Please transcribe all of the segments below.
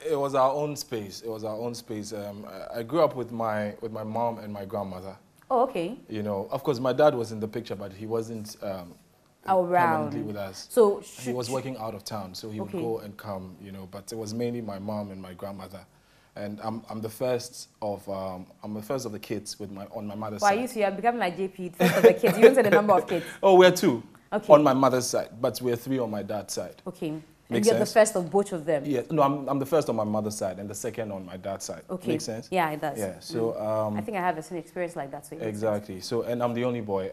It was our own space. It was our own space. I grew up with my mom and my grandmother. Oh, okay. You know, of course, my dad was in the picture, but he wasn't permanently with us. So he was working out of town, so he would go and come. You know, but it was mainly my mom and my grandmother. And I'm the first of the kids with on my mother's side. Why you are becoming like JP, first of the kids. You don't say the number of kids. Oh, we're 2 okay. on my mother's side, but we're 3 on my dad's side. Okay. Makes and you're sense? the first of both of them. Yeah. No, I'm the first on my mother's side and the second on my dad's side. Okay. Makes sense? Yeah, it does. Yeah. So I think I have a same experience like that. So exactly. So and I'm the only boy.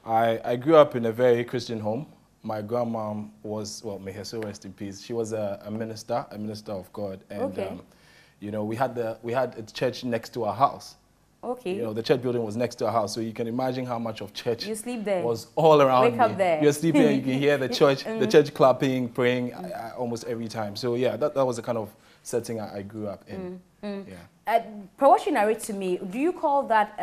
I grew up in a very Christian home. My grandmom was, well, may her soul rest in peace. She was a minister of God, and you know, we had a church next to our house. Okay. You know, the church building was next to our house, so you can imagine how much of church you sleep there. Was all around Wake up there. You're sleeping and you can hear the church clapping, praying almost every time. So yeah, that was the kind of setting I grew up in. Yeah. Per what you narrate to me, do you call that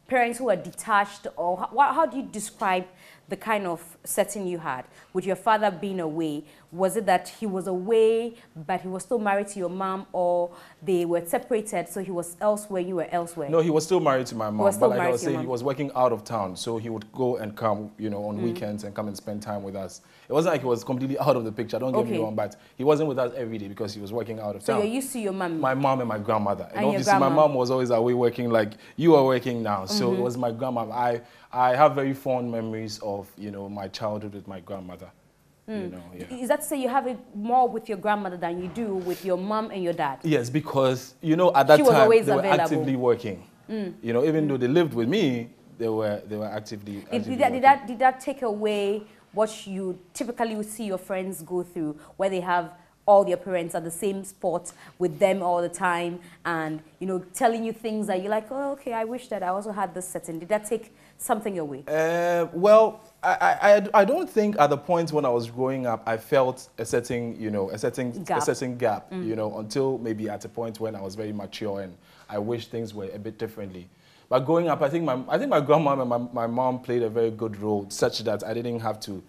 parents who are detached, or how do you describe the kind of setting you had with your father being away? Was it that he was away but he was still married to your mom, or they were separated so he was elsewhere, you were elsewhere? No, he was still married to my mom, but like I was saying, he was working out of town, so he would go and come, you know, on weekends and come and spend time with us. It wasn't like he was completely out of the picture, don't get me wrong, but he wasn't with us every day because he was working out of town. So you're used to your mom? My mom and my grandmother. And obviously my mom was always away working like you are working now, so it was my grandma. I have very fond memories of, you know, my childhood with my grandmother. You know, yeah. Is that to say you have it more with your grandmother than you do with your mom and your dad? Yes, because, you know, at that time, they were actively working. You know, even though they lived with me, they were actively working. Did that take away what you typically would see your friends go through, where they have all their parents at the same spot with them all the time and, you know, telling you things that you're like, oh, okay, I wish that I also had this setting. Did that take something away? Well, I don't think at the point when I was growing up, I felt a certain, you know, a certain gap, you know, until maybe at a point when I was very mature and I wish things were a bit differently. But growing up, I think my grandma and my mom played a very good role, such that I didn't have to,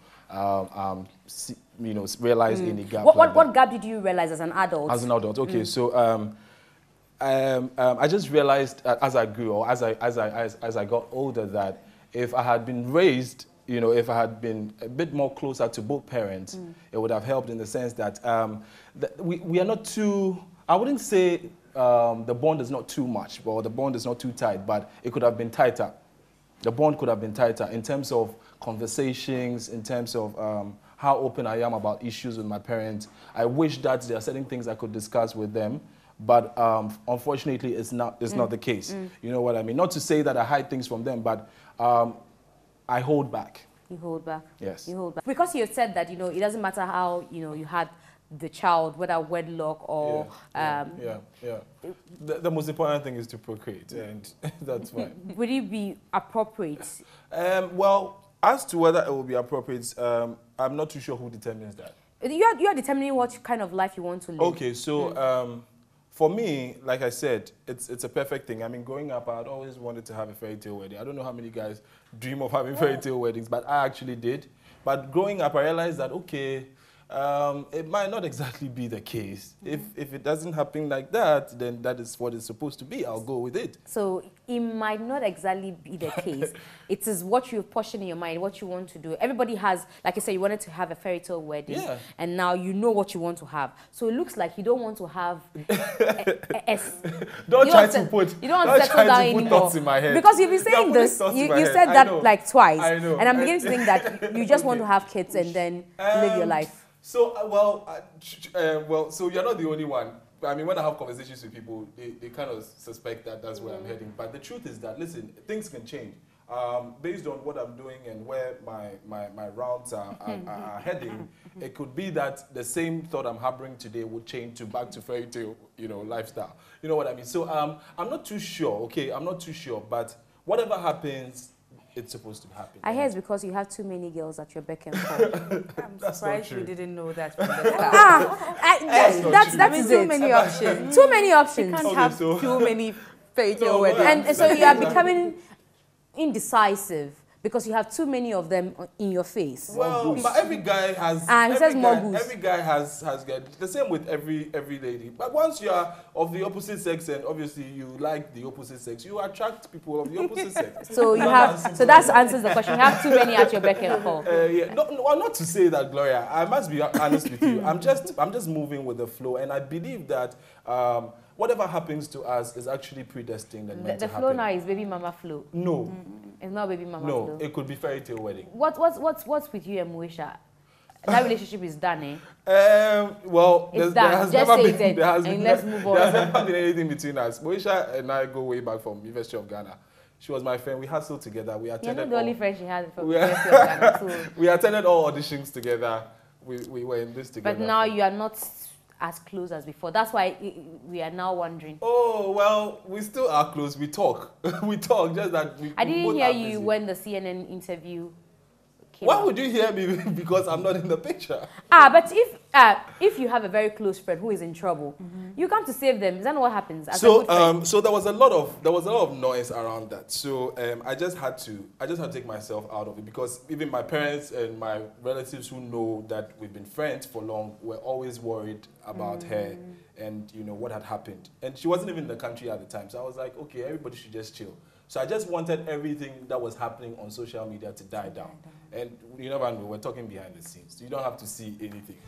you know, realize any gap. What gap did you realize as an adult? As an adult, okay. So I just realized as I grew, or as I got older, that if I had been raised, you know, if I had been a bit more closer to both parents, it would have helped in the sense that we are not too, I wouldn't say the bond is not too much, or the bond is not too tight, but it could have been tighter. The bond could have been tighter in terms of conversations, in terms of how open I am about issues with my parents. I wish that there are certain things I could discuss with them, but unfortunately, it's not the case. You know what I mean? Not to say that I hide things from them, but I hold back. You hold back? Yes. You hold back. Because you said that, you know, it doesn't matter how, you know, you had the child, whether wedlock or... The most important thing is to procreate, and that's fine. Would it be appropriate? Well, as to whether it will be appropriate, I'm not too sure who determines that. You are determining what kind of life you want to live. Okay, so for me, like I said, it's a perfect thing. I mean, growing up, I'd always wanted to have a fairy tale wedding. I don't know how many guys dream of having fairy tale weddings, but I actually did. But growing up, I realized that, okay, it might not exactly be the case. If it doesn't happen like that, then that is what it's supposed to be. I'll go with it. So it might not exactly be the case. It is what you portion in your mind, what you want to do. Everybody has, like I said, you wanted to have a fairy tale wedding, and now you know what you want to have. So it looks like you don't want to have don't try to put thoughts in my head. Because you've been saying this, you said that like twice. I know. And I'm beginning to think that you just want to have kids and then live your life. So, so you're not the only one. I mean, when I have conversations with people, they kind of suspect that that's where I'm heading. But the truth is that, listen, things can change. Based on what I'm doing and where my routes are heading, it could be that the same thought I'm harboring today would change back to fairy tale, you know, lifestyle. You know what I mean? So I'm not too sure, okay? I'm not too sure. But whatever happens, it's supposed to happen. I hear it's because you have too many girls at your beck and call. I'm surprised you didn't know that from the start. That's too many options. Too many options. You can't have too many fairy tale weddings. And so you are becoming indecisive because you have too many of them in your face. Well, but every guy has. And he says more goose. Every guy has got the same with every lady. But once you are of the opposite sex, and obviously you like the opposite sex, you attract people of the opposite sex. So you have. So that answers the question. You have too many at your beck and call. Yeah. No, not to say that, Gloria. I must be honest with you. I'm just moving with the flow, and I believe that. Whatever happens to us is actually predestined and meant to happen. The flow now is baby mama flow. No. It's not baby mama flow. flow. No, it could be fairy tale wedding. What's with you and Moesha? That relationship is done, eh? Well, it's there done. has Just never say been, it there has been, let's move on. There has never been anything between us. Moesha and I go way back from University of Ghana. She was my friend. We hustled together. We attended. You're not the only friend she has from University of Ghana. So. We attended all auditions together. We were in this together. But now you are not as close as before. That's why we are now wondering. Oh, well, we still are close. We talk. We talk, just that I didn't hear you busy. when the CNN interview came Why out. would you hear me? Because I'm not in the picture. But if you have a very close friend who is in trouble, you come to save them. Is that not what happens? As a good friend? So there was a lot of noise around that. So I just had to take myself out of it, because even my parents and my relatives who know that we've been friends for long were always worried about her and what had happened. And she wasn't even in the country at the time. So I was like, okay, everybody should just chill. So I just wanted everything that was happening on social media to die down. And you know, we're talking behind the scenes. So you don't have to see anything.